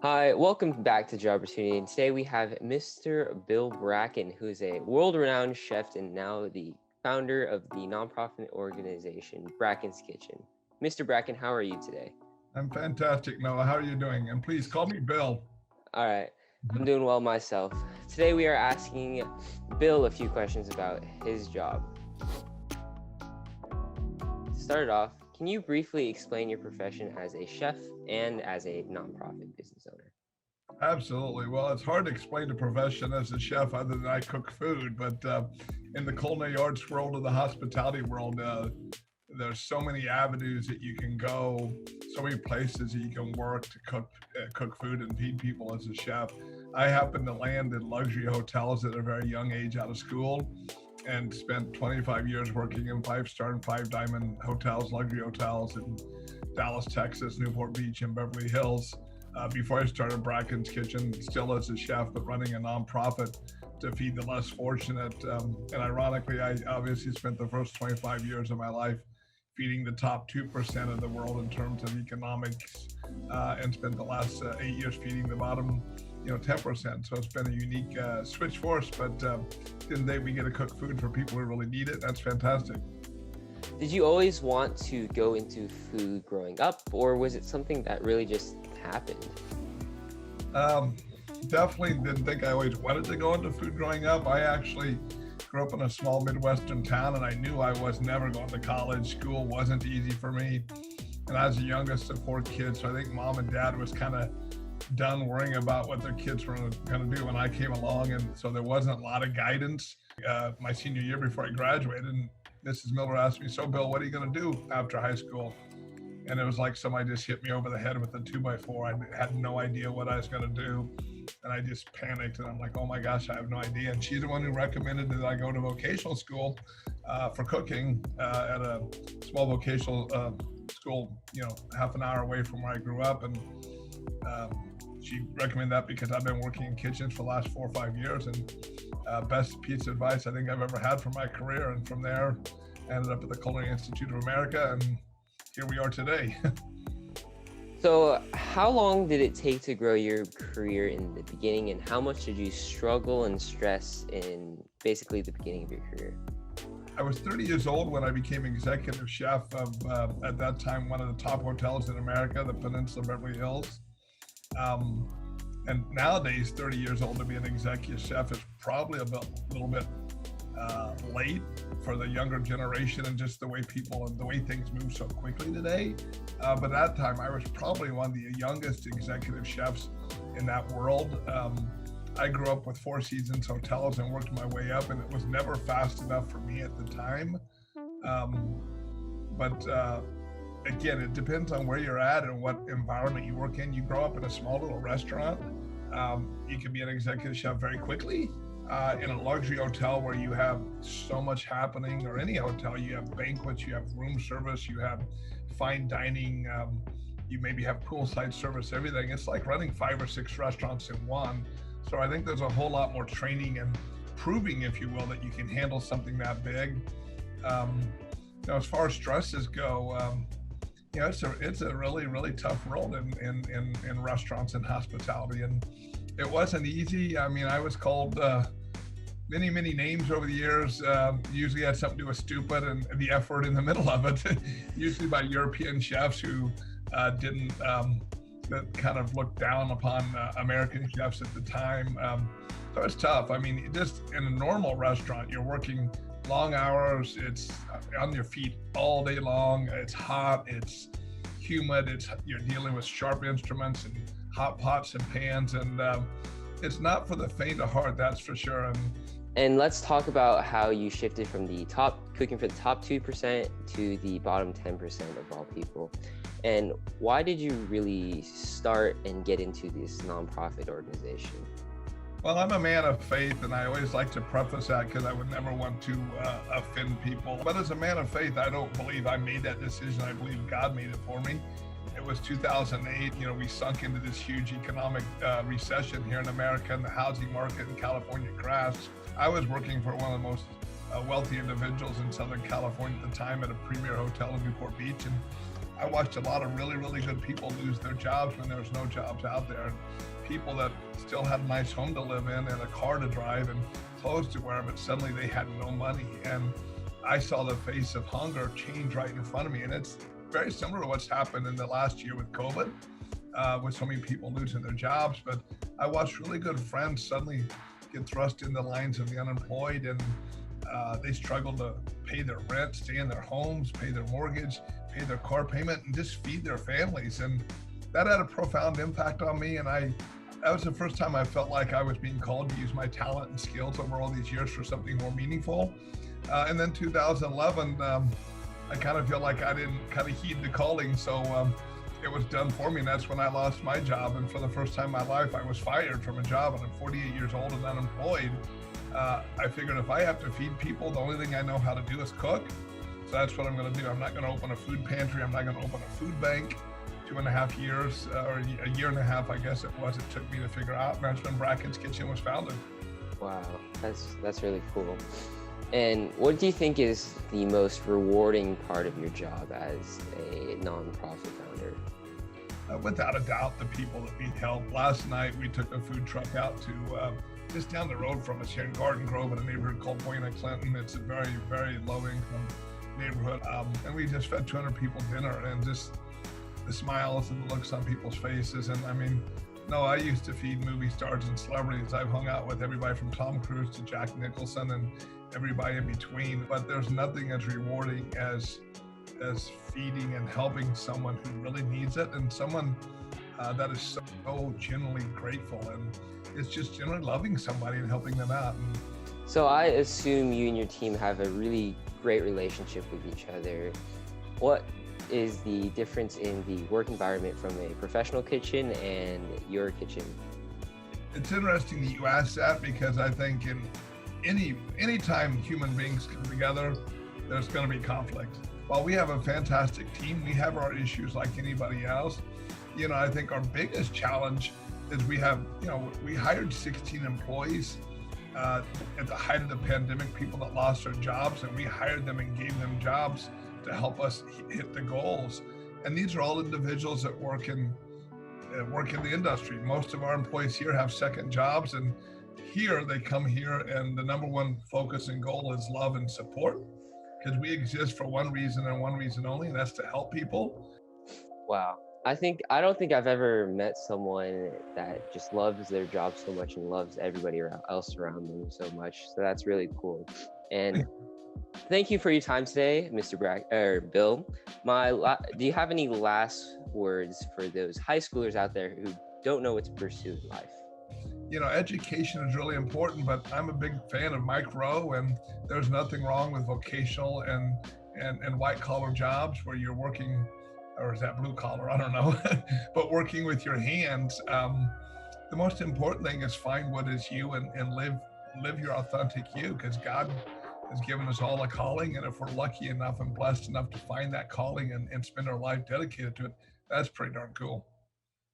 Hi, welcome back to Job Opportunity. And today we have Mr. Bill Bracken, who is a world-renowned chef and now the founder of the nonprofit organization Bracken's Kitchen. Mr. Bracken, how are you today? I'm fantastic, Noah. How are you doing? And please call me Bill. All right, I'm doing well myself. Today we are asking Bill a few questions about his job. To start off, can you briefly explain your profession as a chef and as a nonprofit business owner? Absolutely. Well, it's hard to explain the profession as a chef other than I cook food, but in the culinary arts world or the hospitality world, there's so many avenues that you can go, so many places that you can work to cook food and feed people as a chef. I happen to land in luxury hotels at a very young age out of school and spent 25 years working in 5-star and 5-diamond hotels, luxury hotels in Dallas, Texas, Newport Beach, and Beverly Hills. Before I started Bracken's Kitchen, still as a chef, but running a nonprofit to feed the less fortunate. And ironically, I obviously spent the first 25 years of my life feeding the top 2% of the world in terms of economics, and spent the last 8 years feeding the bottom 10%. So it's been a unique switch for us, but today we get to cook food for people who really need it. That's fantastic. Did you always want to go into food growing up, or was it something that really just happened? Definitely didn't think I always wanted to go into food growing up. I actually grew up in a small Midwestern town, and I knew I was never going to college. School wasn't easy for me. And I was the youngest of 4 kids, so I think mom and dad was kind of done worrying about what their kids were going to do when I came along. And so there wasn't a lot of guidance. My senior year before I graduated, and Mrs. Miller asked me, "So Bill, what are you going to do after high school?" And it was like somebody just hit me over the head with a 2x4. I had no idea what I was going to do. And I just panicked, and I'm like, oh my gosh, I have no idea. And she's the one who recommended that I go to vocational school for cooking at a small vocational school, half an hour away from where I grew up. And she recommended that because I've been working in kitchens for the last 4 or 5 years, and best piece of advice I think I've ever had for my career. And from there, I ended up at the Culinary Institute of America, and here we are today. So how long did it take to grow your career in the beginning, and how much did you struggle and stress in basically the beginning of your career? I was 30 years old when I became executive chef of, at that time, one of the top hotels in America, the Peninsula Beverly Hills. And nowadays, 30 years old to be an executive chef is probably a little bit late for the younger generation, and just the way people and the way things move so quickly today. But at that time, I was probably one of the youngest executive chefs in that world. I grew up with Four Seasons hotels and worked my way up, and it was never fast enough for me at the time. But again, it depends on where you're at and what environment you work in. You grow up in a small little restaurant, you can be an executive chef very quickly. In a luxury hotel where you have so much happening, or any hotel, you have banquets, you have room service, you have fine dining, you maybe have poolside service, everything. It's like running 5 or 6 restaurants in one. So I think there's a whole lot more training and proving, if you will, that you can handle something that big. As far as stresses go, it's a really, really tough world in restaurants and hospitality. And it wasn't easy. I mean, I was called many, many names over the years. Usually had something to do with stupid and the F word in the middle of it, usually by European chefs who didn't, that kind of looked down upon American chefs at the time. So it's tough. I mean, just in a normal restaurant, you're working long hours. It's on your feet all day long. It's hot, it's humid, you're dealing with sharp instruments and hot pots and pans, and it's not for the faint of heart, that's for sure. And let's talk about how you shifted from the top cooking for the top 2% to the bottom 10% of all people. And why did you really start and get into this nonprofit organization? Well, I'm a man of faith, and I always like to preface that because I would never want to offend people. But as a man of faith, I don't believe I made that decision. I believe God made it for me. It was 2008. We sunk into this huge economic recession here in America, and the housing market in California crashed. I was working for one of the most wealthy individuals in Southern California at the time at a premier hotel in Newport Beach, and I watched a lot of really, really good people lose their jobs when there was no jobs out there. And people that still had a nice home to live in and a car to drive and clothes to wear, but suddenly they had no money. And I saw the face of hunger change right in front of me. And it's very similar to what's happened in the last year with COVID, with so many people losing their jobs. But I watched really good friends suddenly get thrust in the lines of the unemployed, and they struggle to pay their rent, stay in their homes, pay their mortgage, pay their car payment, and just feed their families. And that had a profound impact on me. And that was the first time I felt like I was being called to use my talent and skills over all these years for something more meaningful. And then 2011, I kind of feel like I didn't kind of heed the calling. So it was done for me. And that's when I lost my job. And for the first time in my life, I was fired from a job, and I'm 48 years old and unemployed. I figured if I have to feed people, the only thing I know how to do is cook. So that's what I'm going to do. I'm not going to open a food pantry. I'm not going to open a food bank. 2.5 years, or a year and a half, I guess it took me to figure out. And that's when Bracken's Kitchen was founded. Wow, that's really cool. And what do you think is the most rewarding part of your job as a nonprofit founder? Without a doubt, the people that need help. Last night, we took a food truck out to just down the road from us here in Garden Grove in a neighborhood called Buena Clinton. It's a very, very low-income neighborhood. And we just fed 200 people dinner, and just the smiles and the looks on people's faces. And I mean, no, I used to feed movie stars and celebrities. I've hung out with everybody from Tom Cruise to Jack Nicholson and everybody in between. But there's nothing as rewarding as feeding and helping someone who really needs it, and someone that is so genuinely grateful, and it's just generally loving somebody and helping them out. And so I assume you and your team have a really great relationship with each other. What is the difference in the work environment from a professional kitchen and your kitchen? It's interesting that you asked that, because I think in any time human beings come together, there's going to be conflict. While we have a fantastic team, we have our issues like anybody else. I think our biggest challenge is we hired 16 employees at the height of the pandemic, people that lost their jobs, and we hired them and gave them jobs to help us hit the goals. And these are all individuals that work in the industry. Most of our employees here have second jobs, and here they come here, and the number one focus and goal is love and support, because we exist for one reason and one reason only, and that's to help people. Wow. I don't think I've ever met someone that just loves their job so much and loves everybody else around them so much. So that's really cool. And thank you for your time today, Mr. Bill. Do you have any last words for those high schoolers out there who don't know what to pursue in life? Education is really important, but I'm a big fan of Mike Rowe, and there's nothing wrong with vocational and white collar jobs where you're working, or is that blue collar? I don't know, but working with your hands. The most important thing is find what is you and live your authentic you, because God has given us all a calling. And if we're lucky enough and blessed enough to find that calling and spend our life dedicated to it, that's pretty darn cool.